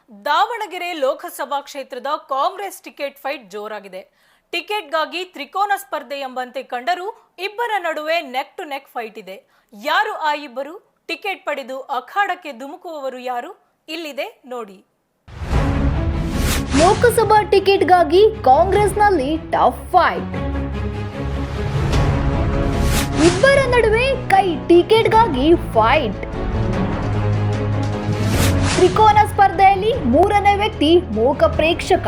ದಾವಣಗೆರೆ ಲೋಕಸಭಾ ಕ್ಷೇತ್ರದ Congress ticket fight ಜೋರಾಗಿದೆ. ಟಿಕೆಟ್ಗಾಗಿ ತ್ರಿಕೋನ ಸ್ಪರ್ಧೆ ಎಂಬಂತೆ ಕಂಡರೂ ಇಬ್ಬರ ನಡುವೆ ನೆಕ್ ಟು ನೆಕ್ ಫೈಟ್ ಇದೆ. ಯಾರು ಆ ಇಬ್ಬರು? ಟಿಕೆಟ್ ಪಡೆದು ಅಖಾಡಕ್ಕೆ ಧುಮುಕುವವರು ಯಾರು? ಇಲ್ಲಿದೆ ನೋಡಿ. ಲೋಕಸಭಾ ಟಿಕೆಟ್ಗಾಗಿ ಕಾಂಗ್ರೆಸ್ನಲ್ಲಿ ಟಫ್ ಫೈಟ್. ಇಬ್ಬರ ನಡುವೆ ಟಿಕೆಟ್ಗಾಗಿ ಫೈಟ್. ತ್ರಿಕೋನ ಸ್ಪರ್ಧೆಯಲ್ಲಿ ಮೂರನೇ ವ್ಯಕ್ತಿ ಮೂಕ ಪ್ರೇಕ್ಷಕ.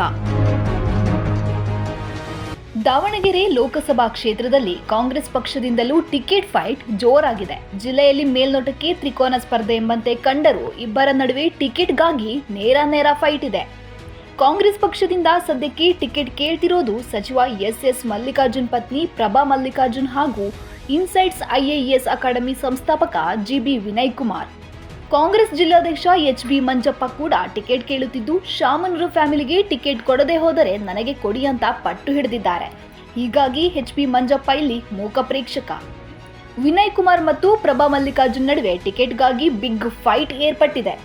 ದಾವಣಗೆರೆ ಲೋಕಸಭಾ ಕ್ಷೇತ್ರದಲ್ಲಿ ಕಾಂಗ್ರೆಸ್ ಪಕ್ಷದಿಂದಲೂ ಟಿಕೆಟ್ ಫೈಟ್ ಜೋರಾಗಿದೆ. ಜಿಲ್ಲೆಯಲ್ಲಿ ಮೇಲ್ನೋಟಕ್ಕೆ ತ್ರಿಕೋನ ಸ್ಪರ್ಧೆ ಎಂಬಂತೆ ಕಂಡರೂ ಇಬ್ಬರ ನಡುವೆ ಟಿಕೆಟ್ಗಾಗಿ ನೇರ ಫೈಟ್ ಇದೆ. ಕಾಂಗ್ರೆಸ್ ಪಕ್ಷದಿಂದ ಸದ್ಯಕ್ಕೆ ಟಿಕೆಟ್ ಕೇಳ್ತಿರೋದು ಸಚಿವ ಎಸ್ ಮಲ್ಲಿಕಾರ್ಜುನ್ ಪತ್ನಿ ಪ್ರಭಾ ಮಲ್ಲಿಕಾರ್ಜುನ್ ಹಾಗೂ ಇನ್ಸೈಟ್ಸ್ IAS ಅಕಾಡೆಮಿ ಸಂಸ್ಥಾಪಕ GB ವಿನಯ್ ಕುಮಾರ್. ಕಾಂಗ್ರೆಸ್ ಜಿಲ್ಲಾಧ್ಯಕ್ಷ HB ಮಂಜಪ್ಪ ಕೂಡ ಟಿಕೆಟ್ ಕೇಳುತ್ತಿದ್ದು, ಶಾಮನೂರು ಫ್ಯಾಮಿಲಿಗೆ ಟಿಕೆಟ್ ಕೊಡದೆ ಹೋದರೆ ನನಗೆ ಕೊಡಿ ಅಂತ ಪಟ್ಟು ಹಿಡಿದಿದ್ದಾರೆ. ಹೀಗಾಗಿ HB ಮಂಜಪ್ಪ ಇಲ್ಲಿ ಮೂಕ ಪ್ರೇಕ್ಷಕ. ವಿನಯ್ ಕುಮಾರ್ ಮತ್ತು ಪ್ರಭಾ ಮಲ್ಲಿಕಾರ್ಜುನ್ ನಡುವೆ ಟಿಕೆಟ್ಗಾಗಿ ಬಿಗ್ ಫೈಟ್ ಏರ್ಪಟ್ಟಿದೆ.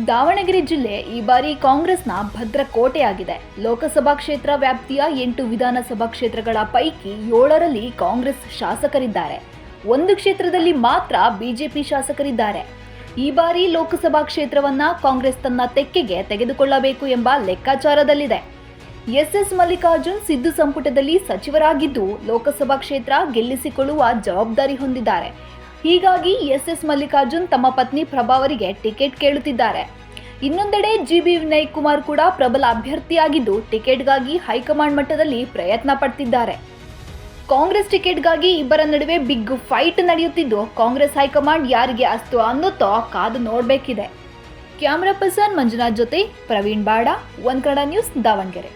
ದಾವಣಗೆರೆ ಜಿಲ್ಲೆ ಈ ಬಾರಿ ಕಾಂಗ್ರೆಸ್ನ ಭದ್ರ ಕೋಟೆಯಾಗಿದೆ. ಲೋಕಸಭಾ ಕ್ಷೇತ್ರ ವ್ಯಾಪ್ತಿಯ 8 ವಿಧಾನಸಭಾ ಕ್ಷೇತ್ರಗಳ ಪೈಕಿ 7ರಲ್ಲಿ ಕಾಂಗ್ರೆಸ್ ಶಾಸಕರಿದ್ದಾರೆ. 1 ಕ್ಷೇತ್ರದಲ್ಲಿ ಮಾತ್ರ ಬಿಜೆಪಿ ಶಾಸಕರಿದ್ದಾರೆ. ಈ ಬಾರಿ ಲೋಕಸಭಾ ಕ್ಷೇತ್ರವನ್ನ ಕಾಂಗ್ರೆಸ್ ತನ್ನ ತೆಕ್ಕೆಗೆ ತೆಗೆದುಕೊಳ್ಳಬೇಕು ಎಂಬ ಲೆಕ್ಕಾಚಾರದಲ್ಲಿದೆ. ಎಸ್ ಮಲ್ಲಿಕಾರ್ಜುನ್ ಸಿದ್ದು ಸಂಪುಟದಲ್ಲಿ ಸಚಿವರಾಗಿದ್ದು ಲೋಕಸಭಾ ಕ್ಷೇತ್ರ ಗೆಲ್ಲಿಸಿಕೊಳ್ಳುವ ಜವಾಬ್ದಾರಿ ಹೊಂದಿದ್ದಾರೆ. ಹೀಗಾಗಿ ಎಸ್ ಮಲ್ಲಿಕಾರ್ಜುನ್ ತಮ್ಮ ಪತ್ನಿ ಪ್ರಭಾ ಅವರಿಗೆ ಟಿಕೆಟ್ ಕೇಳುತ್ತಿದ್ದಾರೆ. ಇನ್ನೊಂದೆಡೆ GB ವಿನಯ್ ಕುಮಾರ್ ಕೂಡ ಪ್ರಬಲ ಅಭ್ಯರ್ಥಿಯಾಗಿದ್ದು ಟಿಕೆಟ್ಗಾಗಿ ಹೈಕಮಾಂಡ್ ಮಟ್ಟದಲ್ಲಿ ಪ್ರಯತ್ನ ಪಡ್ತಿದ್ದಾರೆ. ಕಾಂಗ್ರೆಸ್ ಟಿಕೆಟ್ಗಾಗಿ ಇಬ್ಬರ ನಡುವೆ ಬಿಗ್ ಫೈಟ್ ನಡೆಯುತ್ತಿದ್ದು, ಕಾಂಗ್ರೆಸ್ ಹೈಕಮಾಂಡ್ ಯಾರಿಗೆ ಅಸ್ತು ಅನ್ನುತ್ತೋ ಕಾದು ನೋಡಬೇಕಿದೆ. ಕ್ಯಾಮರಾ ಪರ್ಸನ್ ಮಂಜುನಾಥ್ ಜೊತೆ ಪ್ರವೀಣ್ ಬಾಡ, ಒನ್ ಕನ್ನಡ ನ್ಯೂಸ್, ದಾವಣಗೆರೆ.